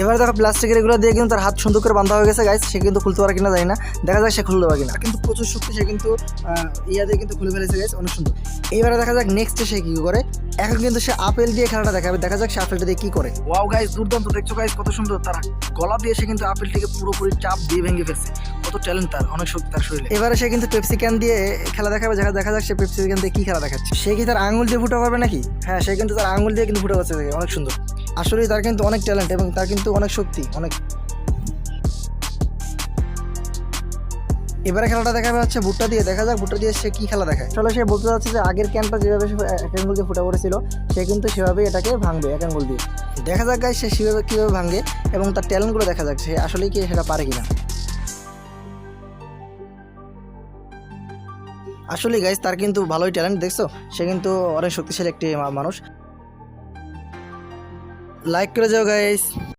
এবার দেখো প্লাস্টিকের এগুলো দিয়ে কিন্তু তার হাত সুন্দর করে বাঁধা হয়ে গেছে গাইস, সে কিন্তু খুলতে পারে কিনা জানি না, দেখা যাক সে খুলতে পারে কিনা। কিন্তু প্রচুর শক্তি, সে কিন্তু ইয়া দিয়ে কিন্তু খুলে ফেলেছে গাইস, অনেক সুন্দর। এইবারে দেখা যাক নেক্সটে সে কি করে। এখন কিন্তু সে আপেল দিয়ে খেলাটা দেখাবে, দেখা যাক সে আপেলটা দিয়ে কি করে। ওয়াও গাইস, দুর্দান্ত, দেখছো গাইস কত সুন্দর, তার গলা দিয়ে সে কিন্তু আপেলটিকে পুরোপুরি চাপ দিয়ে ভেঙে ফেলছে। কত ট্যালেন্ট তার, অনেক শক্তি তার শরীরে। এবারে সে কিন্তু পেপসি ক্যান দিয়ে খেলা দেখাবে, দেখা যাক সে পেপসি ক্যান দিয়ে কি খেলা দেখাচ্ছে। সে কি তার আঙুল দিয়ে ফুটা পারবে নাকি? হ্যাঁ, সে কিন্তু তার আঙুল দিয়ে কিন্তু ফুটা করছে, অনেক সুন্দর। আসলে তার কিন্তু অনেক ট্যালেন্ট এবং তার কিন্তু অনেক শক্তি, অনেক। এবারে খেলাটা দেখাবে হচ্ছে ভুট্টা দিয়ে, দেখা যাক ভুট্টা দিয়ে সে কি খেলা দেখায়। আসলে সে বলতে চাচ্ছে যে আগের ক্যানটা যেভাবে সে এক আঙ্গুল দিয়ে ফুটা করেছিল, সে কিন্তু সেভাবেই এটাকে ভাঙবে এক আঙ্গুল দিয়ে। দেখা যাক গাইস সে সেভাবে কীভাবে ভাঙে এবং তার ট্যালেন্টগুলো দেখা যাক সে আসলেই কি সেটা পারে কিনা। আসলে গাইস তার কিন্তু ভালোই ট্যালেন্ট, দেখছো সে কিন্তু অনেক শক্তিশালী একটি মানুষ। লাইক করে যাও গাইস।